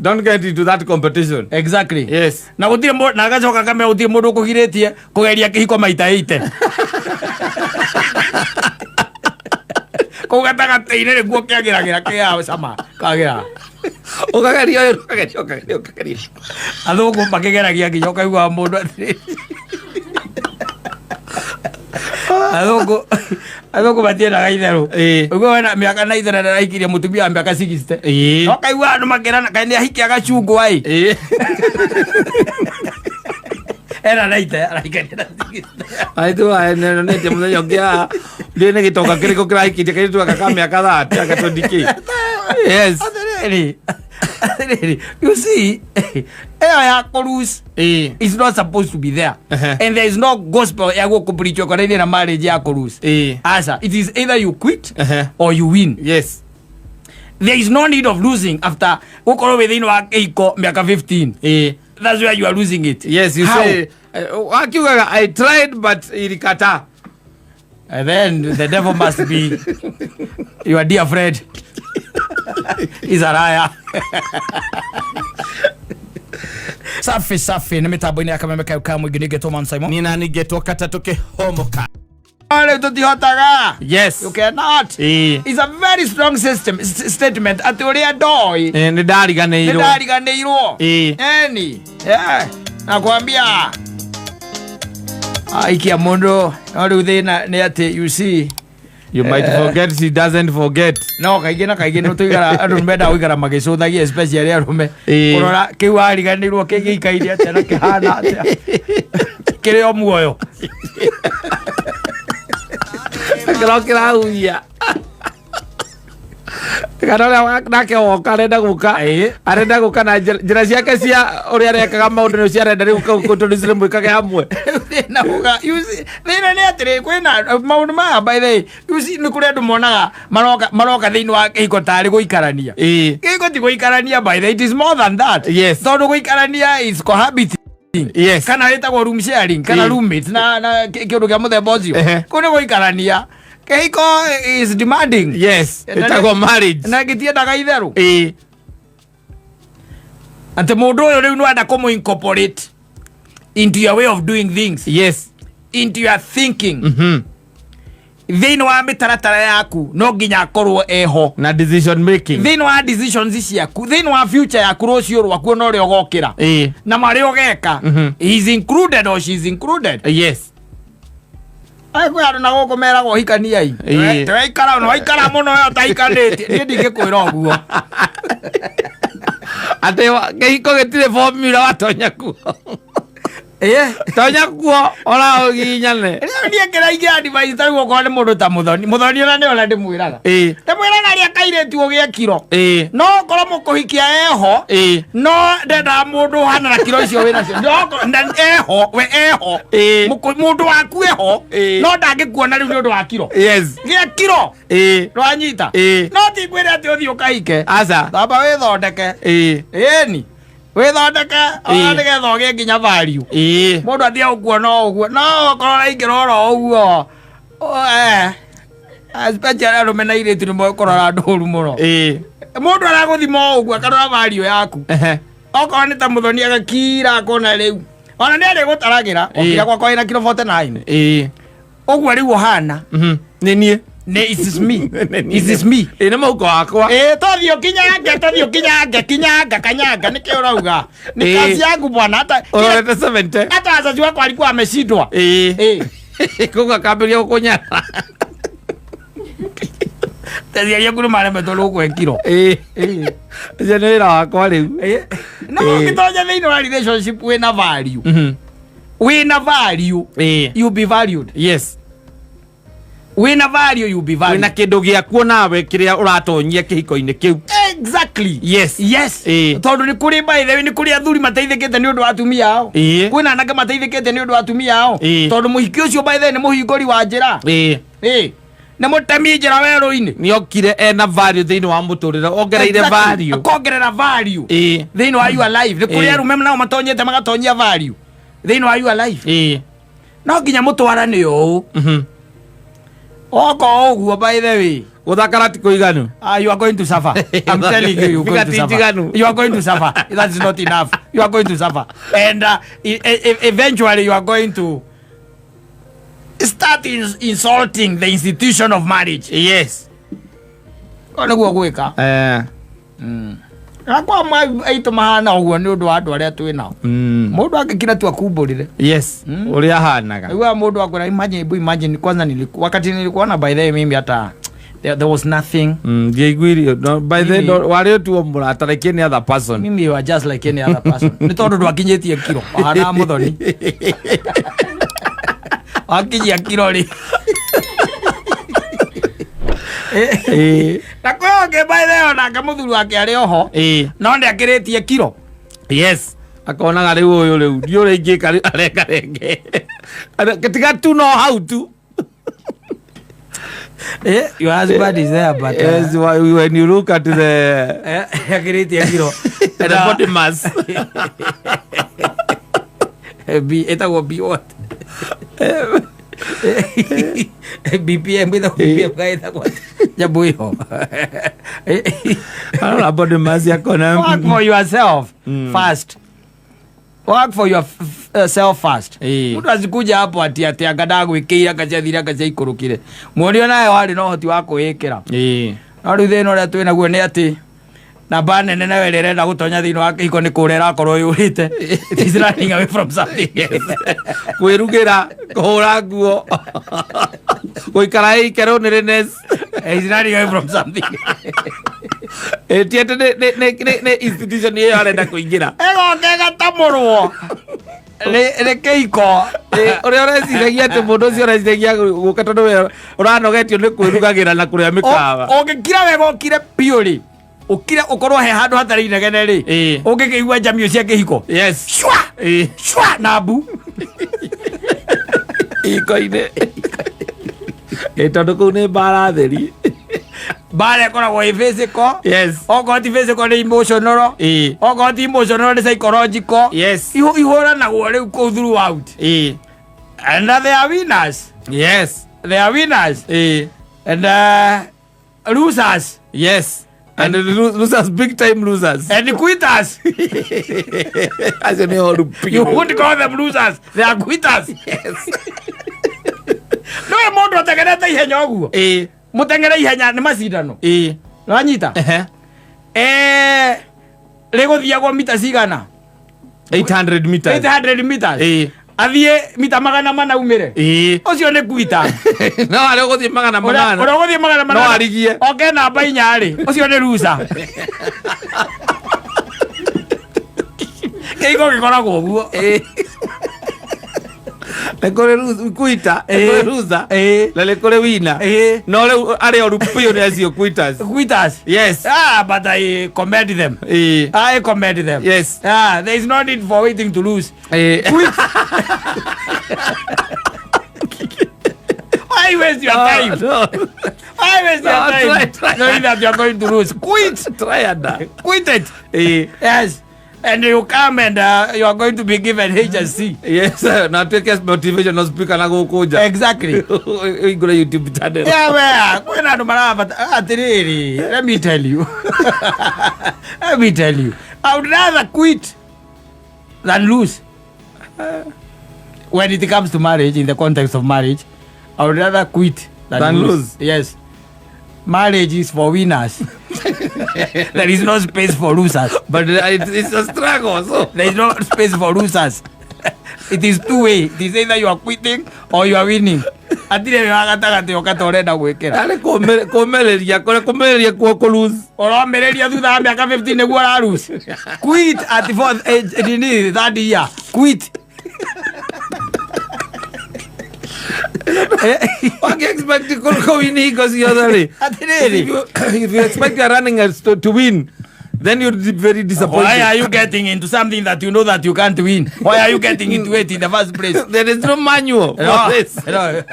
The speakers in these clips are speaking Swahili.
Don't get into that competition. Exactly. Yes. Na gutire mo na gacoka kame gutire mundu kugiretie kugeria kihiko maita 80. Kugataga teine guo kiagiragira kia sama kagira. Ukageria. Athungu makigeragia nginya ukaigua mundu Athungu matiendaga itheru. Uguo wena miaka na ithera na ikiria mutumia wa miaka 60. No kaigua andu makirana kaini ahiki agacungu ai. Era naite araikania 60. Ai tu ai ne te muda yokia. Dene gitoka kiriko kiraikite kiritu akaka miaka 30 akatondiki. Yes. You see, chorus is not supposed to be there. And there is no gospel na marriage ya chorus. Asa, it is either you quit or you win. Yes. There is no need of losing after within miaka 15. That's where you are losing it. Yes, you How? say I tried but ilikata. And then the devil must be your dear friend. He's a liar. Safi na mitambo-ini akamemeka ukamwe ginegeto mansaimo. Nina nigeto katatoke homoka. Ole tutihotaga. Yes. You cannot. It's a very strong statement. Ati uria doi. Ni ndariganeirwo. Eni. Nakwambia. Aikia mundu. Ori thina ni ati you see. You might forget, she doesn't forget. No, kaingĩ no tuigara andu menda uigara magicuthagia especially arume. Kurora kiu ariganirwo kigikaire atia na kihana atia. Kiri o muoyo. Kira uya. Kana nake woka arenda guka na njira ciake cia uria arekaga maundu no cia arenda riu kuturisire mwikage hamwe. Na uga thina ni atiri kwina maundu ma by the way ni kuri andu monaga maroka thiini wa kihiko tari guikarania. Kihiko ti guikarania by the way, it is more than that. Yes. Tondu guikarania is cohabiting. Yes. Kana itagwo room sharing kana roommates na kiundu kia muthemba ucio. Kuni guikarania. Kihiko is demanding. Yes. Itagwo marriage. Na gitiendaga itheru. Ante mundu uyu riu nwenda kumu incorporate into your way of doing things. Yes. Into your thinking. Thiini wa mitaratara yaku no nginya akorwo eho Na decision making. thiini wa decisions ciaku thiini wa future yaku rucio rwaku no ri ogokira na mari ogeka. He is included or she is included. Yes. Ai kwa andu na guku meragwo hikania i twaikara no waikara muno yo taikanite ni ndingikwira uguo Ate kihiko gitire formula watonya kuo. Tonya kuo ora oginyane. Ni ngeragia advice tari guko ni mundu ta muthoni ona ni ona ndimwiraga. Ndimwiraga ria kairetu ogie kiro. No koro mukuhikia eho. No ndenda mundu hana na kiro icio wina cio. No eho we eho. Mundu waku eho. No ndangikuona riu ni undu wa kiro. Yes. Gia kiro. Rwanyita. No ti kwira ati uthio kahike. Asa. Tamba we thondeke. Eni. We thondeke ona nigetha ogie nginya value. Mundu athia ukuona uguo no korora ingirora uguo especially arume na iritu ni mokorora nduru muno. Mundu araguthima uguo akarora value yaku. Okorwo ni ta muthoni agakira akona riu ona ni ari gutaragira okira gwakwa ina kilo 49. Uguo riu hana ni nie It is me. It is me. Ina mauko akwa. Tothio kinyaga kanyaga niki urauga. Ni kazi yangu bwana hata. Orete 70. Hata wazazi wako walikuwa wameshindwa. Kuka kabiria kunyana. Tazia yangu ni mara metolo kwa kilo. Jenera wakwa riu. No kitoja thiini wa relationship we na value. We na value. You be valued. Yes. Wina value you be valued. Wina kindu giakuo nawe kiria uratonyia kihiko-ini kiu. Exactly. Yes. Yes. Tondu ni kuri by the way ni kuri athuri mateithikite ni undu wa atumia ao. Kwina anake mateithikite ni undu wa atumia ao. Tondu muhiki ucio by the way ni muhinguri wa njira. Na mutemi njira weru-ini ni okire ena value thiini wa muturire ongereire value. Akongerera value. Thiini wa your life. Ni kuri arume nao matonyete magatonyia value. Thiini wa your life. No nginya mutwarane uu. Oko uguo by the way. Uthakara ti kuiganu. You are going to suffer. I'm telling you, you're going to suffer. You are going to suffer. That's not enough. You are going to suffer. And eventually you are going to start insulting the institution of marriage. Yes. Kona guo gwika. Akwa aitu mahana uguo ni undu wa andu aria twi nao. Mundu akikira tu akumbulire. Yes. Uri ahanaga. Iwa mundu akora imagine kwanza wakati nilikuona by the way mimi hata there was nothing. Geigwiri no by the wari tu omura like any other person. Mimi you are just like any other person. Ni tondu ndwakinyitie kiro. Ahana muthoni. Akinyia kiro ri. Na kwa ke by the way na kamuthuru wake ari oho. No ndi akiritie kiro. Yes. Akona riu uyu riu ndio ringika areka renge. Ketiga tu no how to. Your husband is there, but yes, when you look at the the body mass, it will be what? BPM with a BPM guy that what? Jabuyo. I don't know body mass. Work for yourself first. Work for yourself first. Mtu asikuja hapo ati agada gwikira kajathira kajaikurukire. Muonio naye wari no hoti wa kuikira. No riu thina uria twina guo ni ati namba nene nawe rirenda gutonya thini wa kihiko ni kurera korwo yurite. It is running away from something. Kwirugira kuhura nguo. Guikara ikero nerenes. It is running away from something. Tiete ne institution ye arenda kuingira. Ego kega tamurwo. Le keiko. Ore reciragia ati mundu ucio reciragia guka tondu we uranogetio ni kwirugagira na kuria mikawa. Ungikira wega ukire piuri. Ukire ukorwo he handu hatari inegene ri. Ungikigua jamio cia kihiko. Yes. Shwa. Shwa nabu. Iko-ine. Tondu kuu ni mbara theri. Bare koragwo i physical. Yes. Oko ti physical ni emotional. Oko ti emotional ni psychological. Yes. Ihuranagwo riu kuu throughout. And they are winners. Yes. They are winners. And losers. Yes. And losers, big time losers. And quitters. As in all people. You wouldn't call them losers. They are quitters. Yes. No mondo ategerete ihenya uguo. Mutengere ihenya ni macindano. Wanyita? Riguthiagwo mita cigana? 800 meters. 800 meters. Athie mita magana mana umire. Ucio ni kwita. No ari guthie magana manana. Ora guthie magana manana. No arigie. Okay namba inya ri. Ucio ni loser. Keiko gikoragwo uguo. Lekore kuita, loser. La lekore winner. No le are orupio ni asio quitters. Quitters. Yes. But I commend them. I commend them. Yes. There is no need for waiting to lose. Quit. Why waste your time? No. Why waste your time? Try. Knowing that you are going to lose. Quit. Try and Quit it. Yes. And you come and you are going to be given HSC. Yes, now take as motivational speaker na go koja. Exactly. We go to YouTube channel. Yeah, where? Kwena ndo marava atiriri. Let me tell you. Let me tell you. I would rather quit than lose. When it comes to marriage, in the context of marriage, I would rather quit than lose. Yes. Marriage is for winners. There is no space for losers. But it's a struggle. So there is no space for losers. It is two-way. It is either you are quitting or you are winning. Atire wagatagati okatorenda gwikira. Ale komereria kwa lose. Oromereria thutha wa miaka 15 niguo ra lose. Quit at the fourth age, third year. Quit. What you expect to go winning because you're the if you expect you're running to win, then you're very disappointed. Why are you getting into something that you know that you can't win? Why are you getting into it in the first place? There is no manual for this. No.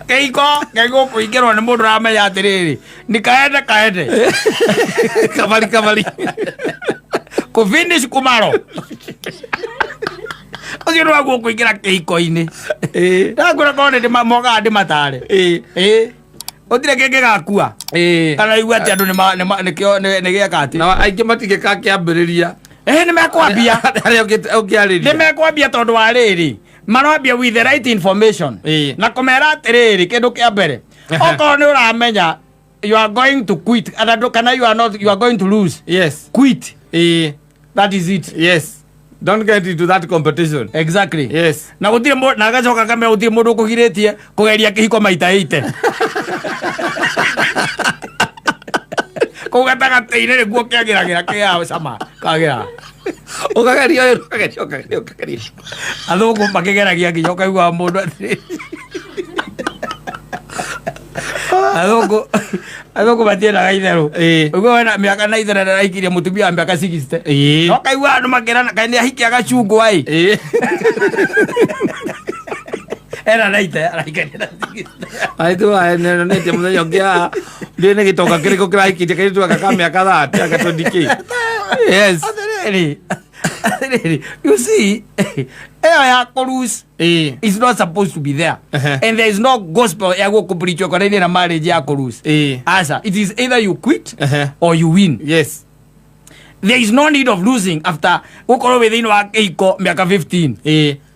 Keiko kuingirwo ni mundu ramenya atiriri ni kaende Kamali ku finish kumaro ucio nwaguo kuingira keiko-ini ndakura kone de moga de matare otire kenge gakua kana igua ati andu ne gya kati na aingĩ matige ka kĩambĩrĩria nĩ mekwambia harĩa ũngĩarĩria nĩ mekwambia tondũ wa rĩrĩ marambia with the right information na kũmera atĩrĩrĩ kĩndũ kĩa mbere okorwo nĩ ũramenya you are going to quit kana you are going to lose. Yes, quit. That is it. Yes, don't get into that competition. Exactly. Yes, na gutire na gacoka kamera gutire mundu kugiretie kugeria kihiko maita 8 kugataga teire guo kiagiragira kia sama kagira ukageria athugu makigeragia kiyoka igwa mundu athugu batiena gaithero ugo wena miaka na ithera na ikiria mutumia miaka 60 no kaigwa andu makirana kaini ahikia gachungu ai era naita araikania aitu aene ne te muthenya ngia ndine gitoka kiriko kiraikitie kaitu akakamia kadhaa akatondiki. Yes, you see ya chorus is not supposed to be there. And there is no gospel ya go kupricho kwa na marriage ya chorus. Asa it is either you quit or you win. Yes, there is no need of losing after ukoro within wa keiko miaka 15.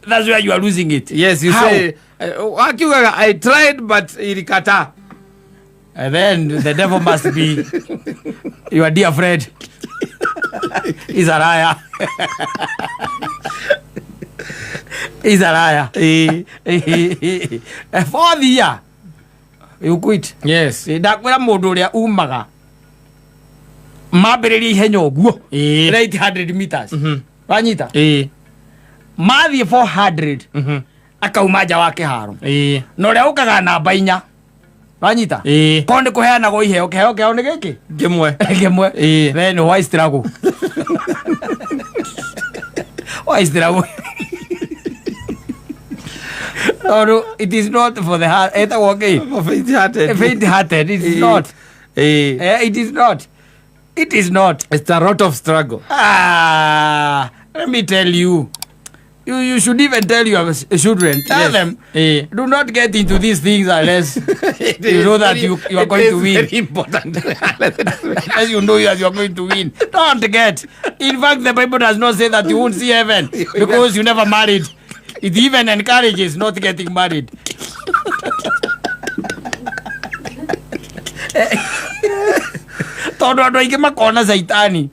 That's where you are losing it. Yes, you say akiuga I tried but ilikata. And then the devil must be your dear friend. He's a liar. He's a liar. For the year you quit. Yes, ndakwira mundu uria umaga mambiririe ihenya uguo 800 meters wanyita mathie 400 akauma nja wa kiharo no uria ukaga namba 4 wanyita konde kuheana go iheo keheo ni giki gemwe then why struggle why struggle or it is not for the heart eta okay faint hearted it is not it is not. It is not. It's a lot of struggle. Let me tell you. You should even tell your children. Tell them, do not get into these things unless you know that you are going to win. It is very important. Unless you know that you are going to win. Don't get. In fact, the Bible does not say that you won't see heaven because you never married. It even encourages not getting married. Todo ando ikema kona zaitani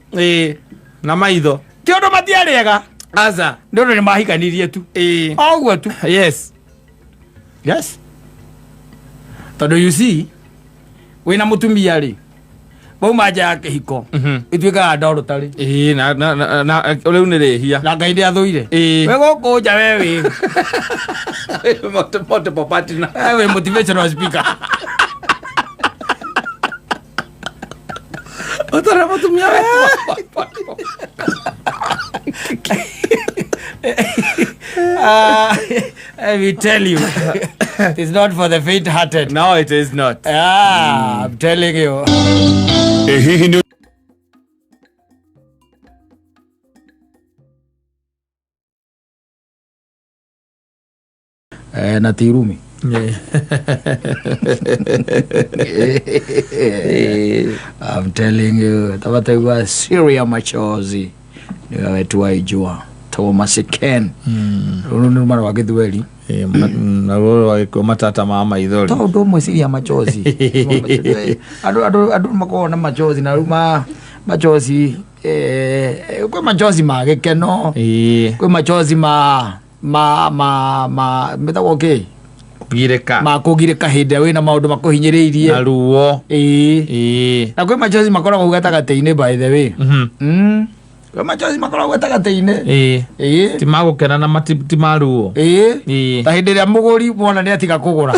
na maitho kiondo matiarega aza ndono ni mahikanirie tu ogwo tu. Yes, todo you see wina mutumia ri bau maja yake hiko itwika ndoro tari na ule unirehia na ngai ndia thuire we goko nja wewe moto popati na wewe motivational speaker otara mutumia wewe I will tell you it's not for the faint hearted. No, it is not. I'm telling you. Na tirumi I'm telling you tabatagwa Syria machozi ni wetu waijua Thomas Ken ni mara wa Githweli na wao wako matata mama idhori todo mwe Syria machozi adu makona machozi na ruma machozi kwa machozi magekeno kwa machozi metago okay kugireka makugireka hinde wina maundu makuhinyiriirie na ruo na kwa machozi makora gugata gateine by the way kwa machozi makora gugata gateine ti magukena na matipti maruo ta hinde ria muguri mwana ni atiga kugura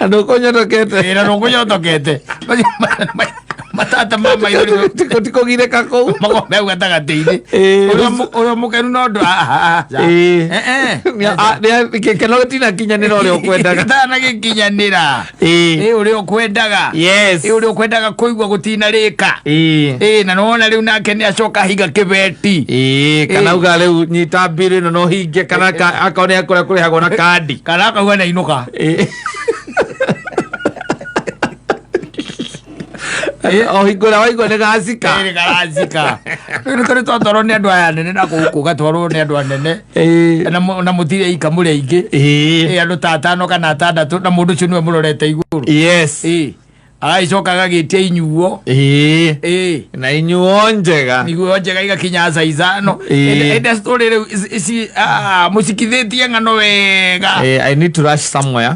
ando konyotokete ira no konyotokete matata mama ithori tiko gire kako mago me ugataga teide uri mukenu no ndo keno tina kinyanira uri okwendaga tana gikinyanira uri okwendaga yes uri okwendaga kuigwa gutina rika na nona riu nake ni acoka higa kibeti kana uga riu nyita mbiri no hinge kana akone akore kuri hagona kandi kana akauga na inuka o hingura waigua nä gacika nä tå rä twatwarwo nä andå aya nene na gå gatwarwo nä andå anene na må tirä ika må rä aingä andå ta atano kana atandatå na må ndå å cio nä we må rorete igå agaicoka agagä tia inyuo na inyuo njega igakinya thaa ithano ende story rä u må cikithä tie ng'ano wega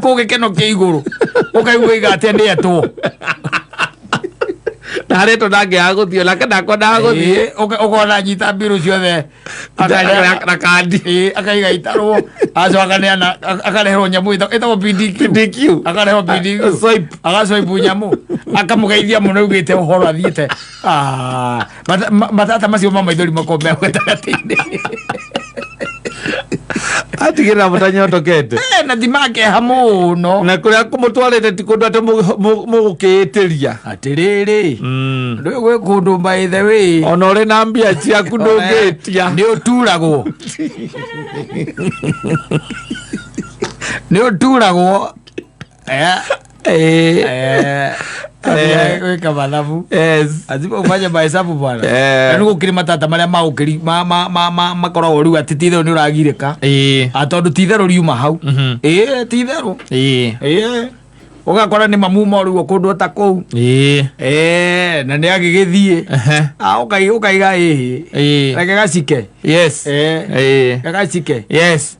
kå gä keno kä igå rå å kaigua igatä nä etwo na harä two ndangä aga gå thiä nake ndakondaga gå thiä å kona nyita mbirå ciothe na kandi akaiga itarwo acoka akareherwo nyamå ätagwo BDQ akareherwo BDQ agacoipu nyamå akamå geithia må no augä te å horo athiä te matata macio ma maithori makombe gatagatĩ-inĩ atigä ra må tanyotokete na thimakeha må no na kå rä a kå må twarä te ti kå ndå atä må gå kä tä ria atä rä rä ndå gwä kå ndå mbaithe wä ona å rä na mbia ciaku ndå ngä tia nä å turagwo nä å turagwo gwä ka mathabu aziba ufanye mahesabu bwana nä gå kä rä matata marä a makoragwo rä u atä titherå nä å ragirä ka tondå titherå riuma hau titherå å gakora nä mamuma rä u kå ndå ta kå u na nä agä gä thiä å kaiga reke gacike gacike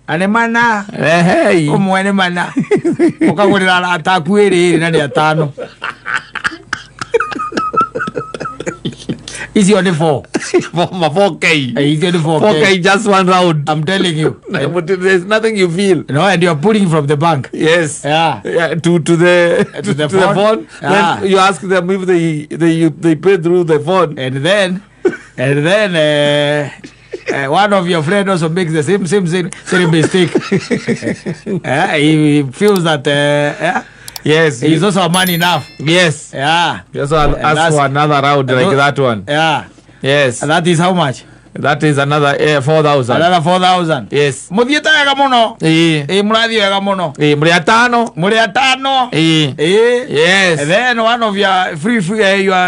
anä mana å mwe nä mana å kagå rä ra arata aku ä rä na nä atano icio nä 4K icio nä 4K just one round. I'm telling you there's nothing you feel and you're pulling from the bank to the phone when you ask them if they pay through the phone and then one of your friends also makes the same mistake he feels that yes he's also a man enough yes just ask for another round like that one yes and that is how much that is another 4,000 another 4,000 yes muthiete wega muno murathi wega muno muri atano yes and then one of your free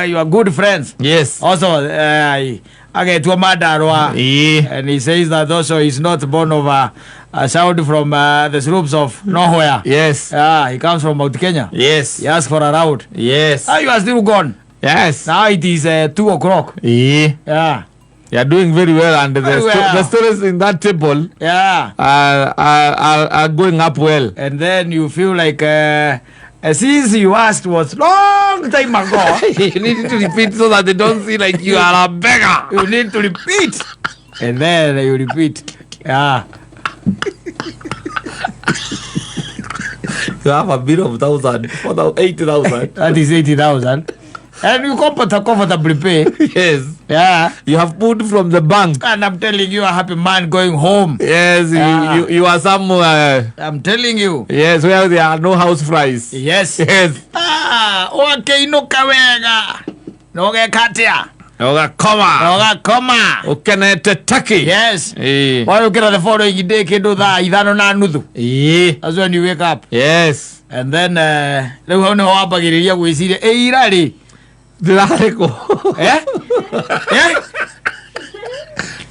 your good friends also agetwa Mandarwa and he says that also he's not born of a child from the slopes of nowhere he comes from Mount Kenya he asked for a round you are still gone now it is 2 o'clock you are doing very well and the stories in that table are going up well and then you feel like since you asked was long time ago you need to repeat so that they don't see like you are a beggar. You need to repeat and then you repeat you have a bit of 80,000 that is 80,000 and you comfortably pay you have put from the bank and I'm telling you a happy man going home you are somewhere I'm telling you where there are no house fries wakeinuka wega nogekatia nogakoma ukenete taki warukira the following day kindu thaa 5:30 that's when you wake up and then riu hau niho wambagiriria gwiciria ira ri ndirarikwo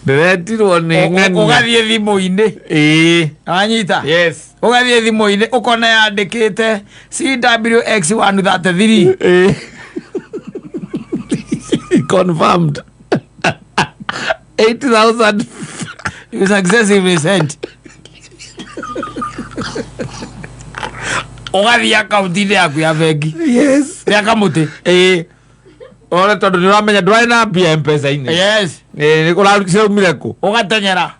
ndiretirwo nä ng'ania ugathiä thimå-inä anyita ugathiä thimå-inä ukona yandä te CWX 133 confirmed 80,000 you successively sent ugathiä akaunti-inä yaku ya bengi rä akamå tä ore tondu nä ramenya ndwarä na mbia mpesa-inä nä kå raumire kå ugateng'era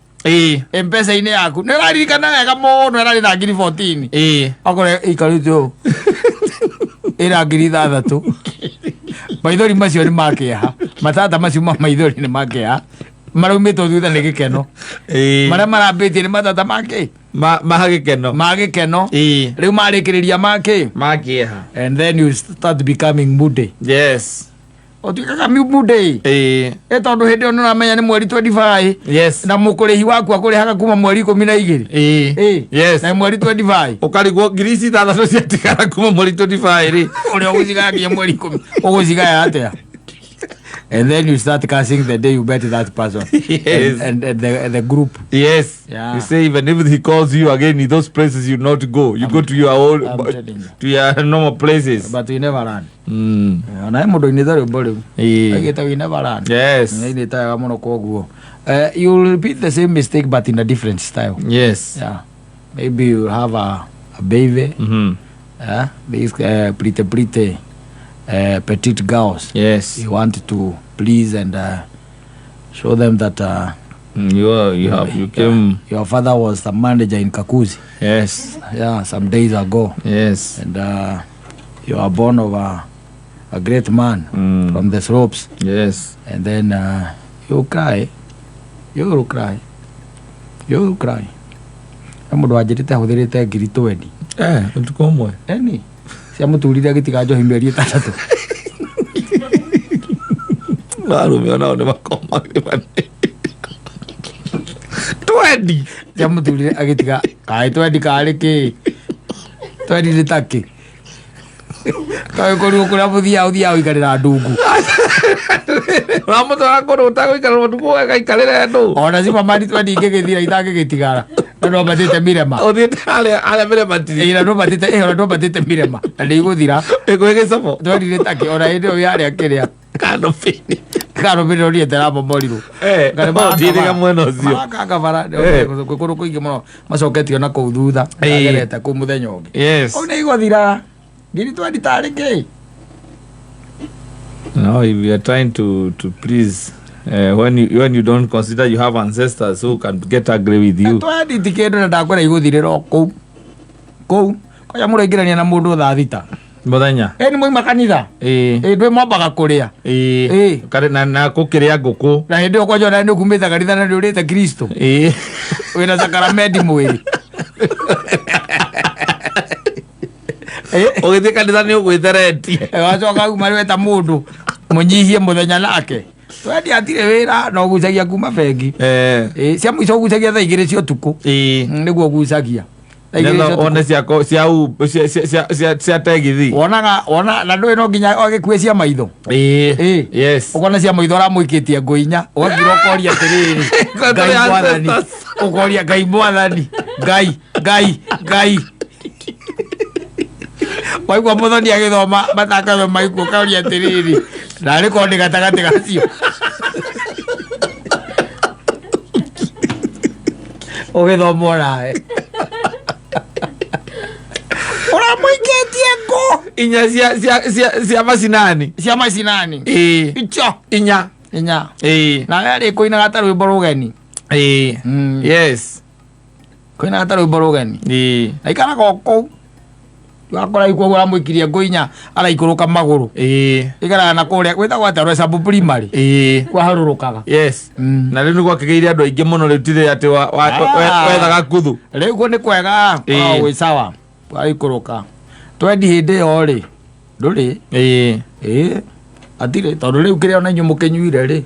mpesa-inä yaku nä raririkana wega må no ärarä na 14 akore ikarä te å ä ra 6,000 maithori macio nĩ makĩeha matata macio maithori nĩ makĩeha maraumĩtwo thutha nĩ gĩkeno marĩa marambĩtie nĩ matata makĩ magĩkeno rĩu marĩkĩrĩria makĩeha and then you start becoming moody. Yes. Otuĩkaga moody tondũ hĩndĩ ĩyo nĩũramenya nĩ mweri 25. Yes. Na mũkũrĩhi waku akũrĩhaga kuma mweri 12. Yes. Na mweri 25 ũkarĩhwo ngiri 6,000 ciatigara kuma mweri 25 rĩ ũrĩa ũgũcigagia mweri 10 ũgũcigaya atĩa? And then you start cursing the day you met that person. Yes. And the group. Yes. Yeah. You say even if he calls you again in those places you not go. You go to your own, to your normal places. But you never run. Na mũndũ inĩ tharo mbore. Agĩta we never run. Yes. Nĩ taga mũno koguo. You will repeat the same mistake but in a different style. Yes. Yeah. Maybe you have a baby. These pretty petite girls. Yes. You want to please and show them that your father was the manager in Kakuzi. Yes. Yeah, some days ago. Yes. And you are born of a great man from the slopes. Yes. And then you cry. You will cry. You will cry. Mũndũ wanjĩrĩte ahũthĩrĩte ngiri 20. Ũtukũ ũmwe. Eni. Cia mũturire gĩtiga njohi mĩeri 3. Arũme onao nĩ makomagĩra 20. Cia mũturire agĩtiga kaĩ 20 karĩ kĩ 20 nĩ takĩ kaĩ kũrĩa mũthia ũikarĩra ndungu ũramũtwara kũndũ ũtagũikara matukũ agaikarĩra andũ ona cima mari 20 ingĩgĩthira itangĩgĩtigara no matĩte mirema ũthiĩte harĩa mirema tiri no matĩte mirema na nĩigũthira ĩkwĩgĩcabo 20 nĩ takĩ ona hĩndĩ ĩyo yarĩa kĩrĩa kanobini ũriĩte ramomorirwo ndiriga mwena ũcio makangabara kũndũ kũingĩ mũno macoketio na kũu thutha agerete kũu mũthenya ũngĩ ũũ nĩ igũthira ngiri 20 tarĩ kĩ. No, if you are trying to please when you don't consider you have ancestors who can get angry with you. Twenditi kĩndũ na ndakwĩra igũthirĩra kũu koja mũraingĩrania na mũndũ thaa thita mũthenya nĩ moima kanitha ndwĩ mwambaga kũrĩa na gũkĩrĩa ngũkũ na hĩndĩ ĩyo kwanja na nĩ ũkumĩte kanitha na nĩ ũrĩte Kristo wĩna sakaramendi mwĩrĩ ũgĩthiĩ kanitha nĩ ũgwĩtheretie wacoka uma weta mũndũ mũnyihie mũthenya nake twendi atirĩ wĩra no gucagia kuma bengi cia mũico ũgucagia thaa 2 cia ũtukũ nĩguo ũgucagia one cia tegithi ona na ndũĩ no nginya agĩkue cia maitho ũkona cia maitho ũramũikĩtie ngũinya ũgathira ũkoria atĩrĩrĩ Ngai mwathani ũkoria Ngai mwathani Ngai waigua mũthoni agĩthoma matangatho maikuo kaũria atĩrĩrĩ narĩ korwo ndĩ gatagatĩ gacio ũgĩthoma ũrawe ũramũikĩtie ngũ inya cia macinani icio inya nawe arĩ kũinaga ta rwĩmbo rũgeni yes kũinaga ta rwĩmbo rũgeni na ikaraga o kũu wakora ikuo ũramũikirie ngũinya araikũrũka magũrũ ikaraga na kũrĩa gwĩtagwo atĩa Rwesambu primary kwaharũrũkaga na rĩu nĩ gwakĩgĩire andũ aingĩ mũno rĩu tirĩ atĩ wethaga kuthu rĩu guo nĩ kwega gwĩ sawa waikũrũka twendi hĩndĩ ĩyo rĩ ndũrĩ atirĩ tondũ rĩu kĩrĩa ona inyuĩ mũkĩnyuire rĩ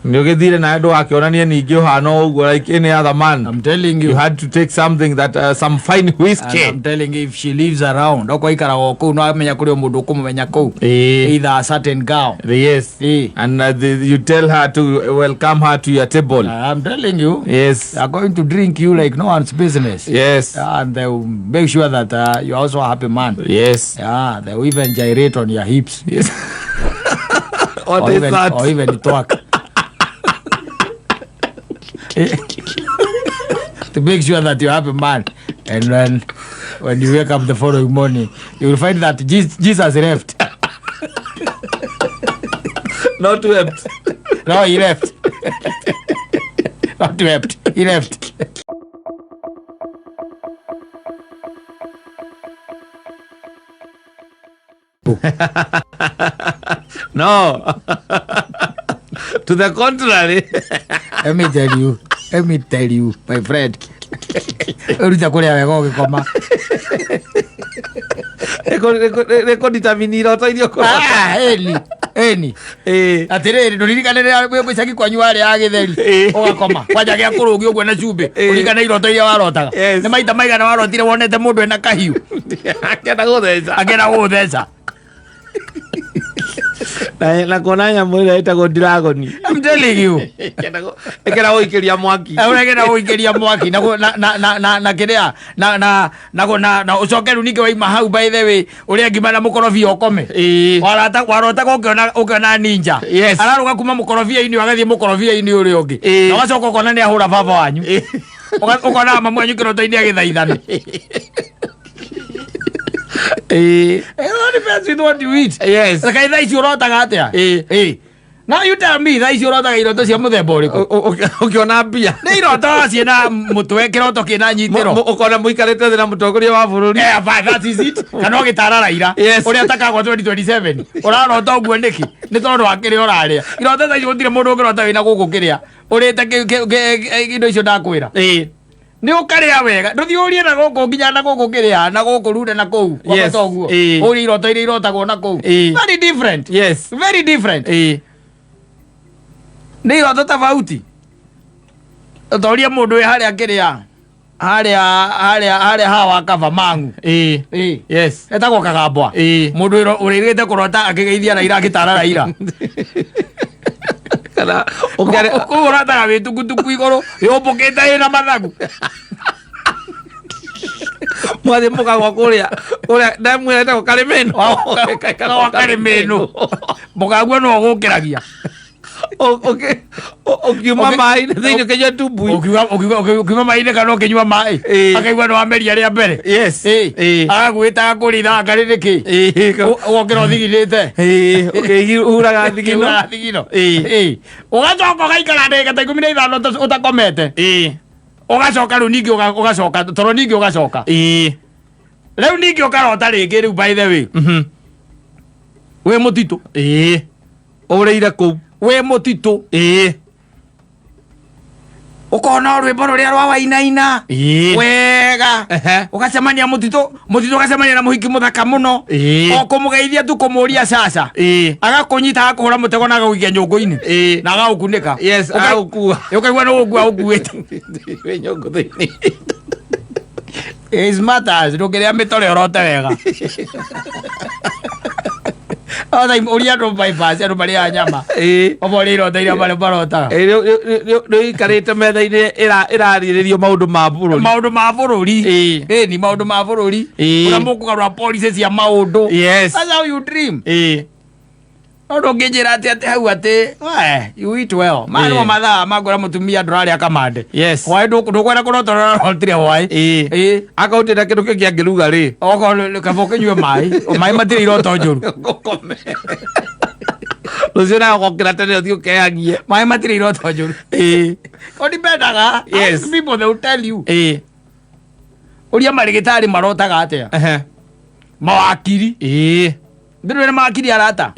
nĩ ũgĩthire na andũ wakĩonania ningĩ ũhana ũguo like any other man. I'm telling you had to take something that some fine whiskey. I'm telling you, if she lives around okwa ikara gũkũ no amenya kũrĩ mũndũ ũkũmũmenya kũu either a certain girl. Yes. And you tell her to welcome her to your table. I'm telling you. Yes. They are going to drink you like no one's business. Yes. And they will make sure that you're also a happy man. Yes. Yeah, they will even gyrate on your hips. Yes. What is that? Or even twerk. To make sure that you're a happy man. And then when you wake up the following morning, you will find that Jesus left. Not wept. No, he left. Not wept. He left. No. To the contrary. Let me tell you, my friend. Uruta kuria wega ugikoma. Eko determine ro toirio ko. Eni. Atiriri nduririkanire mwicaki kwanyu wari agitheri. Ugakoma. Kwanja gya kurugi uguo na cumbi. Urikana iroto iria warotaga. Ni maita maigana warotire wonete mundu ena kahiu. Akenda gutheca. Na kona nyamu ira itagwo dragon. I'm telling you. Ekera uikiria mwaki. Ekera uikiria mwaki na kiria na ucokeru nike waima hau by the way uria ngimana mukorofia ukome. Warota ukiona ninja. Araruga kuma mukorofia ini agathie mukorofia ini uri ungi. Na wacoka ukona ni ahura baba wanyu. Ukona mamu wanyu kiroto ini agithaithana. Depends with what you eat. Yes. Like that is your rota. Now you tell me that is your rota iroto cia muthemba uriku. Ukiona mbia. Ni iroto ciena mutwe kiroto kina nyitiro. Ukona muikarete thina mutongoria wa bururi. That is it. Kana gitara raira. Uria takagwo 2027. Urarota uguo niki. Ni tondu akiri uraria. Iroto ta icio ndire mundu ngirota wina guku kiria. Urite indo icio ndakwira. Ni ukaria wega nduthi urie na guku nginya na guku kiria na guku rure na kou wato guo uri iroto iri irotagwo na kou very different. Yes, very different. Ni iroto tofauti utoria mundu we haria kiria haria hawa kava mangu. Yes, etagwo kagambwa. Mundu uririte kurota akigeithia na ira agitara raira. Kana urataga witukutuku iguru yobokete ina mathagu. Mwathi mugagwa kuria ndamwirete ko karimeno. Karimeno mugagwa no gukiragia. Ukiuma mai thini kenye tumbui. Ukiuma mai ne kana ukinywa mai. Akaigwa no ameria ria mbere. Yes. Agagwita kuritha ngaririki. Wokira thigirite. Ukihuraga thigino. Ugacoka gaikara ndege ta 15 utakomete. Ugacoka ru ningi ugacoka toro ningi ugacoka. Riu ningi ukarota ringi riu by the way. We mutito. Ureire ku. We mutito. Ukona rwimbo ruria rwa wainaina wega ugacemania mutito ugacemania na muhiki muthaka muno okumugeithia tu kumuria sasa agakunyita akuhura mutego na agaguikia nyungu-ini na agagukunika. Yes, agagukua ukaigua no ugua uguite we nyungu thini. It matters ndukiria mitore orote wega. Oda uria ndo bypass ndo bari nyama. Obori ro iria bari barota. Rio ikarite metha-ini irariririo maundu ma bururi. Maundu ma bururi. Ni maundu ma bururi. Ura mukugarura policies ya maundu. Yes. That's how you dream. Odo nginjira ati hau ati you eat well. Mano mathaa magura mutumia ndurari akamande. Yes. Why ndukwenda kurotora rotire why? Akautira kindu kingi angiruga ri. Oko kaboke nywe mai. O mai matire iroto njuru. Gukome. Lucio na gukira tene uthio keagie. Mai matire iroto njuru. Kodi bedaga. Yes. People they will tell you. Uria marigitari marotaga atia. Mawakiri. Ndiru ni makiri arata.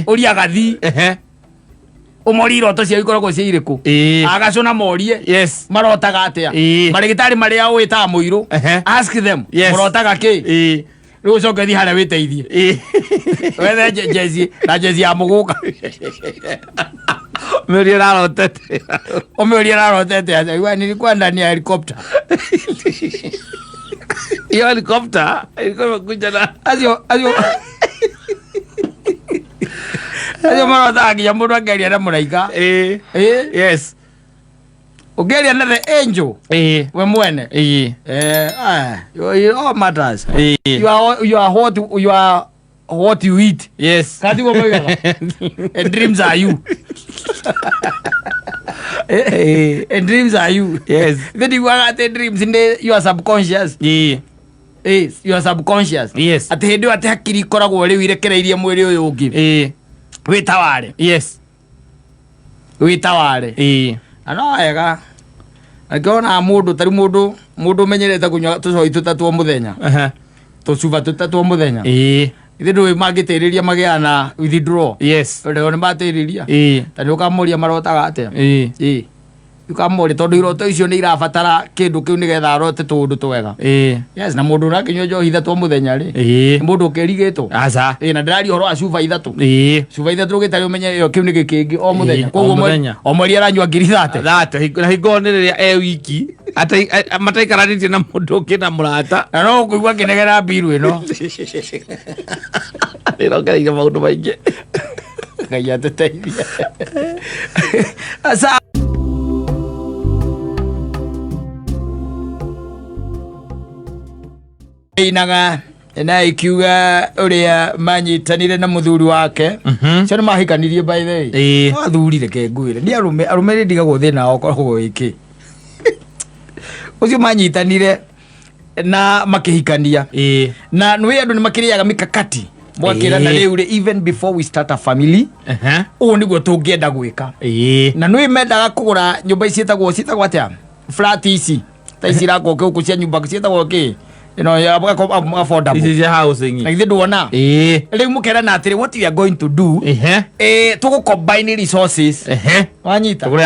Uria gathi. Umori iroto cia ikoragwo cia iriku. Agacona morie. Yes. Marotaga atia. Marigitari maria wita muiru. Ask them. Marotaga ki. Riu coke thi haria witeithie. Wethe jezi na jezi ya muguka. Umeria rarotete. Umeria rarotete. Wewe nilikuwa ndani ya helicopter. Hiyo helicopter ilikuwa kuja na azio marotha nginya mundu angeria na muraika. Yes. Ugeria na the angel. We mwene. You all matters. You are what you eat. Yes. Kati wo mwega. And dreams are you. And dreams are you. Yes. Then you are the dreams in your subconscious. You are subconscious. Yes. Ati hindi ati hakiri ikoragwo riu irekereirie mwiri uyu ungi. Witaware. Yes. Witaware. Ano wega. Akiona mundu tari mundu menyerete kunywa tucoi tutatu muthenya. Tucuba tutatu muthenya. ithe ndå mangä magä withdraw nä matä ta nä å kamoria marotaga atä ukamoria tondå iroto icio nä irabatara kä ndå kä u nä getha arote tå ndå twega na må ndå nakinyua njohi ithatå må thenya rä må ndå å kä rigä two na ndä raria å horo wa cuba ithatå rå gä tarä å menye ä yo kä u nä gä kä ngä o må thenya koguo o mweri aranyua ngiri na hingo nä rä rä a e wiki mataikaranä tie na må ndå å kä na må rata na no å kå igua akä negera mbiru ä no nä rongereire maå ndå maingä ngai atä teithia inaga na ikiuga uria manyitanire na muthuri wake cio nä mahikanirie by the way athuri reke ngwire ni arume rä ndigagwo thä na okoragwo gä å cio manyitanire na makä hikania na nä andå nä makä rä aga mä kakati mwakä na rä u rä even before we start a family å nä guo tå ngä enda gwä ka na nä mendaga kå gå ra nyå mba iciätagwo atä flat ici ta ici rakwo kä å kå cia nyumba ciätagwo kä ithe ndwona rä u må kera na atä rä what we are going to do tå gå combine resources wanyita magå re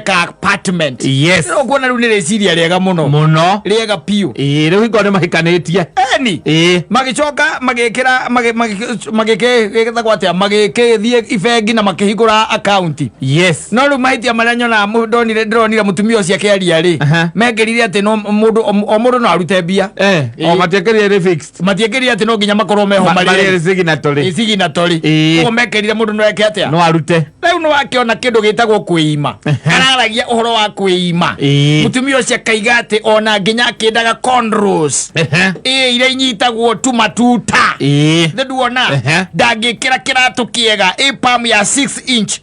ka apartment kuona rä u nä rä ciria rĩega mũno rĩega piũ rä u hingo nä mahikanä tie magä coka magä kä thiä ibengi na makä hingå ra akaunti no rä u mahätia marä a nyonaga ndĩronire må tumia å cio akä aria rä mengerire atä o må ndå no arute mbia matiäkä atä no nginya makorwo meho marä signatory koguo mekerire må ndå no eke atä no arute rä u nä wakä ona kä ndå gä tagwo kwä ima araragia å horo wa kwä ima må tumia å cio akaiga atä ona nginya akä ndaga iria inyitagwo tumatuta thä nduona ndangä kä ra kä ratå kä ega pam ya 6 inch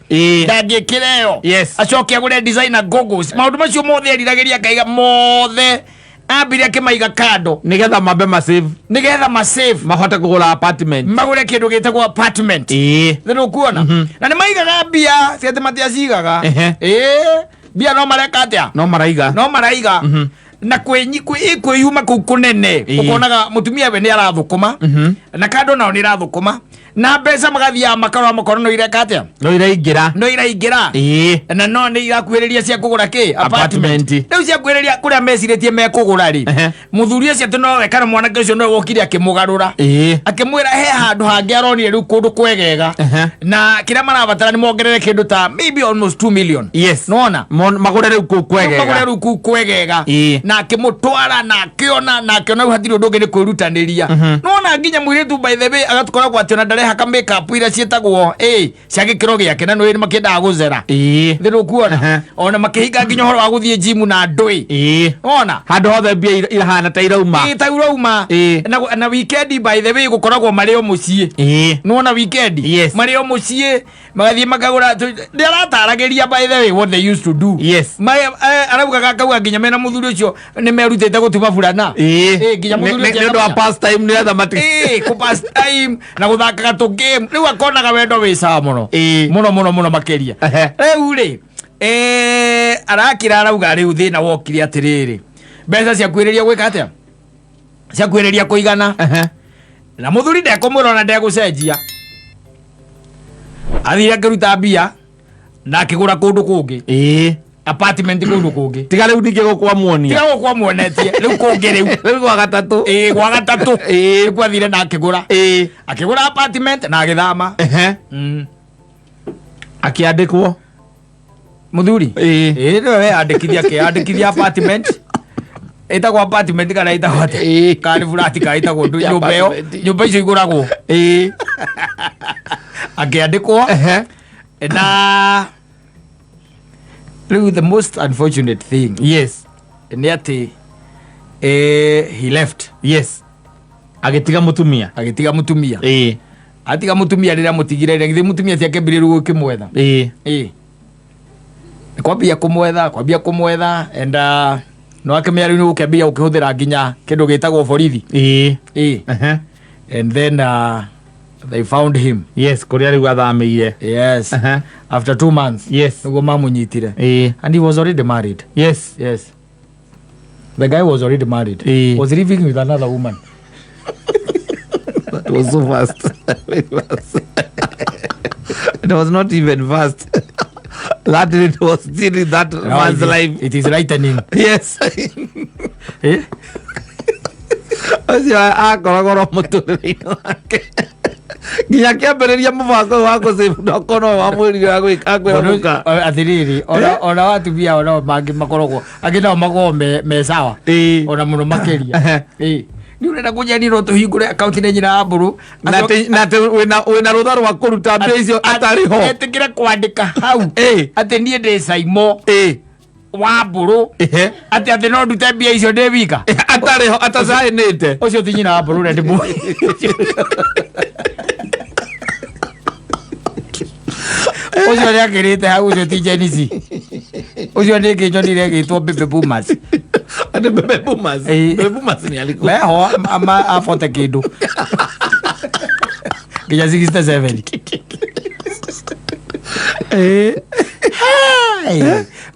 ndangä kä ra ä yo acoke agå re maå ndå macio mothe eriragä ria akaiga mothe ambire akimaiga kando nigetha mambe masave mahote kugura apartment magure kindu gitagwo apartment thiru kuona na ni maigaga mbia ciate matiacigaga mbia no mareka atia no maraiga na kwiyuma kuu kunene ukonaga mutumia we ni arathukuma na kando nao ni rathukuma na mbeca magathia makarwa makorwo no ireka atia no iraingira na no ni irakuhiriria cia kugura ki apartment riu cia kuhiriria kuria meciritie mekugura ri muthuri ucio no wekana mwanake ucio no wokire akimugarura akimwira he handu hangi aronire riu kundu kwegega na kiria marabatara ni mongerere kindu ta maybe almost 2 million nona magure riu ku kwegega na akimutwara na akiona hatiri undu ungi ni kwirutaniria nona nginya mwiritu by the way agatukoragwo ationa haka makeup ira cietagwo cia gikiro giake na nä makendaga gå cera thä kuona ona makihinga nginya horo wa gå thiä jimu na ndå ona handå hothe mbia irahana ta irauma na weekend by the way gå koragwo marä o må ciä nona weekend marä o må ciä magathiä makagå ra nä arataragä ria by the way what they used to do araugaga akauga nginya mena må thuri å cio nä merutä te gå tuma burana nginya må thuri å na gå thakaga tå game rä u akonaga wendo wä caa må no makeria rä u rä aраkä ra arauga rä u thä na wokire atä rä rä mbeca cia kwä rä ria gwä ka atä cia kwä rä ria kå igana na må thuri ndekå mwä rona ndegå cenjia athire akä ruta mbia na akä gå ra kå ndå kå ngä apartment kå ndå kå ngä tiga rä u ndingä gå kwa muonetie rä u kå ngä rä u gwa gatatå kwathire na akä gå ra apartment na agä thama akä andä kwo må thuri we andä kithia apartment itagwo apartment kana itagwo atä kana flat kana itagwo nyumba ĩyo nyumba icio igũragwo akä andä kwo na the most unfortunate thing nä atä he left agitiga mutumia atiga mutumia rä rä a må tigire githä mutumia ciake mbirä ru gå kä mwetha kwambia kå mwetha enda no akä mea rä u nä gå kä ambia gå kä hå thä ra nginya kä ndå gä tagwo borithi and then they found him kå rä a rä u athamä ire after 2 months nä guo mamå nyitire and he was already married the guy was already married was living with another woman It was so fast. Very fast. It was not even fast. That it was still in that man's life. It is lightning. Yes. Eh? Ocio akoragwo mũtũrĩre-inĩ wake nginya kĩambĩrĩria mũbango wa gũsave ndokono wa mwĩrĩ wa gwĩka athiriri ona watumia ona mangĩ makoragwo angĩ nao makoragwo me sawa ona mũno makĩria nĩ ũrenda kũnyanirwo tũhingũre akaunti nĩ nyina wa mbũrũ na wĩna rũtha rwa kũruta mbia icio atarĩ ho etĩkĩre kwandĩka hau atĩ niĩ ndĩ Saimo wa mbũrũ atĩ no ndute mbia icio ndĩ wika atarĩ ho atacaĩnĩte ũcio ti nyina wa mbũrũ ũrĩa ndĩmũĩ ũcio nĩ akĩrĩte hau ũcio ti Jenisi ũcio nĩ ngĩnyonire gĩtwo Baby Boomers ande Baby Boomers Baby Boomers nĩ alikuwa meho afote kĩndũ nginya 67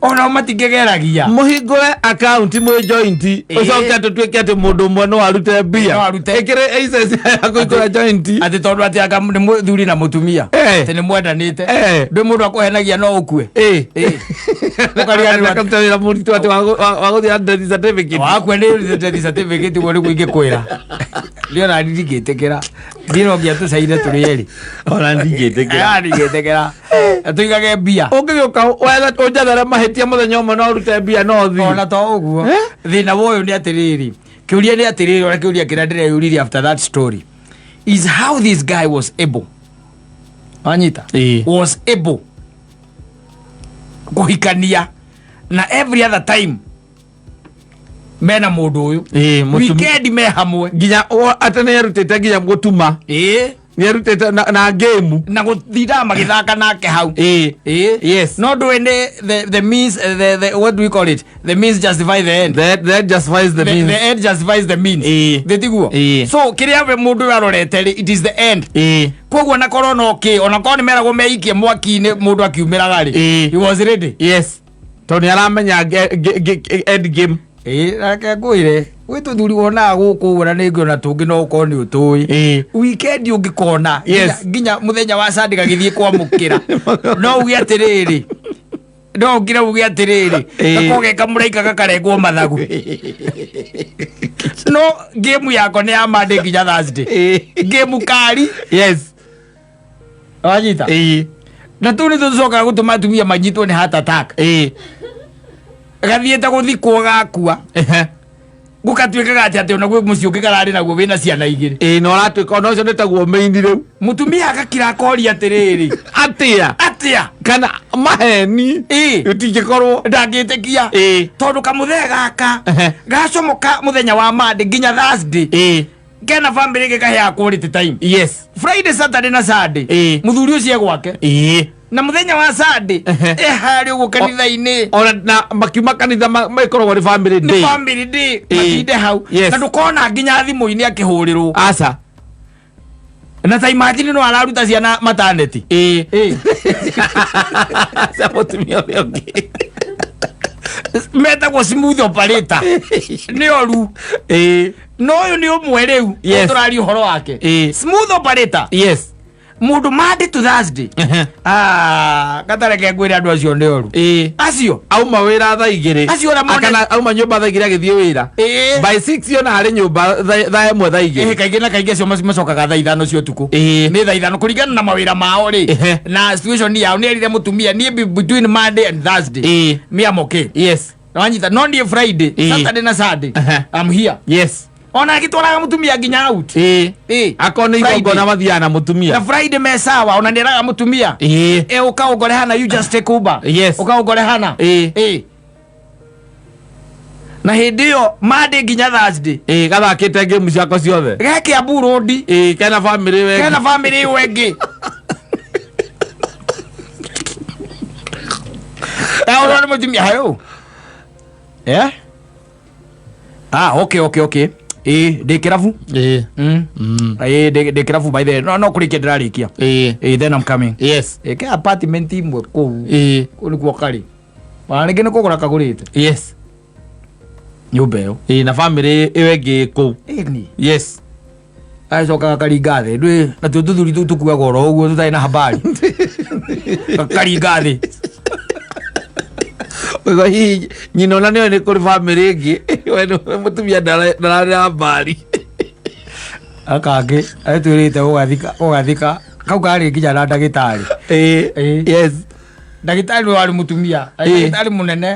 ona matingĩgeragia mũhingũre akaunti mwĩ jointi ũcoke tũtuĩke atĩ mũndũ ũmwe no arute mbia ĩkĩrĩ access ya kũingũra jointi atĩ tondũ atĩ anga nĩ mũthuri na mũtumia atĩ nĩ mwendanĩte ndĩ mũndũ akũhenagia no ũkue ũkariganĩra mũritũ atĩ wa gũthiĩ death certificate wakue nĩ death certificate guo nĩguo ingĩkwĩra ndiona ndingĩtĩkĩra ndino ngĩatũcaire tũrĩ erĩ ona ndingĩtĩkĩra tũigage mbia ũngĩgĩũka ũnjethere mahĩtia mũthenya ũmwe no ũrute mbia no thiĩ ona to ũguo thĩna wa ũyũ nĩ atĩrĩrĩ kĩũria nĩ atĩrĩrĩ ona kĩũria kĩrĩa ndĩreyũririe after that story is how this guy was able wanyita was able kũhikania na every other time mena mũndũ ũyũ weekend me hamwe nginya atĩ nĩ erutĩte nginya gũtuma nĩ erutĩte na game na gũthindaga magĩthaka nake hau yes no ndũĩ the means what do we call it the means justify the end the end justifies the means the end justifies the means thĩtiguo so kĩrĩa we mũndũ ũyũ arorete it is the end koguo na korwo no ona korwo nĩ meragwo meikie mwaki-inĩ mũndũ akiumĩraga rĩ he was ready yes tondũ nĩ aramenya end game rake ngwĩre gwĩ tũthuri wonaga gũkũ ũguo na nĩ ngĩona tũngĩ no ũkorwo nĩ ũtũĩ weekend ũngĩkona nginya mũthenya wa Sunday gagĩthiĩ kwamũkĩra no uge atĩrĩrĩ no ngire uge atĩrĩrĩ gakogeka mũraika gakarengwo mathagu no game yako nĩ ya Monday nginya Thursday game kari yes wanyita na tu nĩ tũcokaga gũtũma atumia manyitwo nĩ heart attack gathiĩte gũthikwo gakua gũkatuĩkaga atĩ ona gwĩ mũciĩ ũngĩ kararĩ naguo wĩna ciana igĩrĩ no ũratuĩka ona ũcio nĩtaguo maini rĩu mũtumia agakira akoria atĩrĩrĩ atĩa kana maheni ũtingĩkorwo ndangĩtĩkia tondũ kamũthee gaka gacomoka mũthenya wa Monday nginya Thursday kena family gĩkahea quality time yes Friday Saturday na Sunday mũthuri ũcio gwake na mũthenya wa Sunday harĩ ũguo kanitha-inĩ ona na makiuma kanitha makoragwo nĩ family day matinde hau na ndũkona nginya thimũ-inĩ akĩhũrĩrwo aca na ta imagine no araruta ciana maternity cia mũtumia ũrĩa ũngĩ metagwo smooth operator nĩ oru no ũyũ nĩ ũmwe rĩu tũrari ũhoro wake smooth operator yes mũndũ Monday to Thursday gatareke ngwĩre andũ acio nĩ oru acio auma wĩra thaa igĩrĩ acio kana auma nyũmba thaa igĩrĩ agĩthiĩ wĩra by 6 ona harĩ nyũmba thaa ĩmwe thaa igĩrĩ kaingĩ na kaingĩ acio macokaga thaa ithano cia ũtukũ nĩ thaa ithano kũringana na mawĩra mao rĩ na situation yao nĩ erire mũtumia niĩ between Monday and Thursday me am okay yes wanyita no niĩ Friday Saturday na Sunday I'm here yes ona agĩtwaraga mũtumia nginya out akona igongo na mathiana na mũtumia na Friday me sawa ona nĩeraga mũtumia ũkaũngore hana you just take Uber ũkaũngore hana na hĩndĩ ĩyo Monday nginya Thursday gathakĩte game ciako ciothe geke Abu Road kena family wengĩ ona nĩ mũtumia hayo okay ndĩ kĩrabu ndĩ kĩrabu by the no kũrĩkia ndĩrarĩkia then I'm coming yes ke apartment imwe kũu nĩkuo karĩ rĩngĩ nĩ kũgũra kagũrĩte yes nyũmba ĩyo na family ĩyo ĩngĩ kũu ni yes acoka gakaringa thĩ ndwĩ na tũthuri tũu tũkuaga oro ũguo tũtarĩ na habari gakaringa thĩ Wego hihi nyina ona nĩoĩ nĩ kũrĩ bamĩrĩ ĩngĩ mũtumia ndararĩ habari akangĩ etwĩrĩte gũgathika kau karĩ nginya na ndagĩtarĩ yes ndagĩtarĩ warĩ mũtumia ndagĩtarĩ mũnene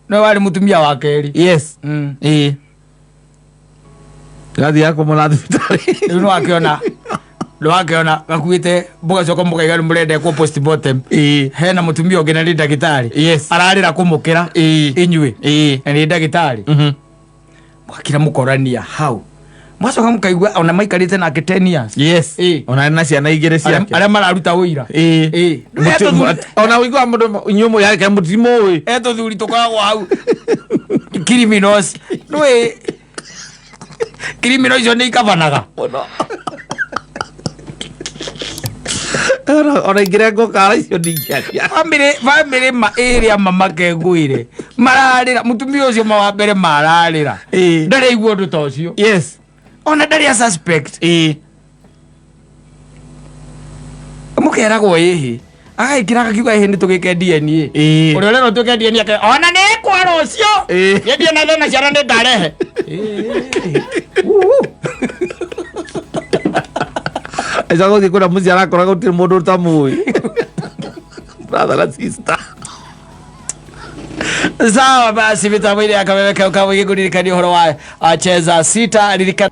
no warĩ mũtumia wa kerĩ yes gathia kũmũra thibitarĩ rĩu nĩwakĩona gakuĩte mũgacoka mũkaiga nĩmũrenda ekwo postmortem hena mũtumia ũngĩ na nĩ ndagĩtarĩ ararĩra kũmũkĩra inyuĩ na nĩ ndagĩtarĩ mwakira mũkorania hau mwacoka mũkaigua ona maikarĩte nake 10 years yes ona na ciana igĩrĩ ciake arĩa mararuta ũira ona ũigua mũndũ nyumo yake mũtimũĩ tũthuri tũkoragwo hau criminals nĩwĩ criminals icio nĩ ikabanaga ona ingĩrengwo kara icio ndingĩaria bamĩrĩ ĩrĩa mamake ngũire mararĩra mũtumia ũcio wa mbere mararĩra ndarĩ aigua ũndũ ta ũcio yes ona ndarĩ a suspect mũkeragwo ĩhĩ agaikĩra akiuga ĩhĩ nĩ tũgĩke DNA ũrĩa ũrero tũgĩke DNA ona nĩ kwara ũcio yendie na thĩna ciana nĩ ndarehe Esa gũthiĩ kũrĩa mũciĩ arakora gũtirĩ mũndũ ũtamũĩ brother and sister sawa basi mitambo ile ya kameme kau kau igĩkũririkania ũhoro wa Cheza Sita ririkana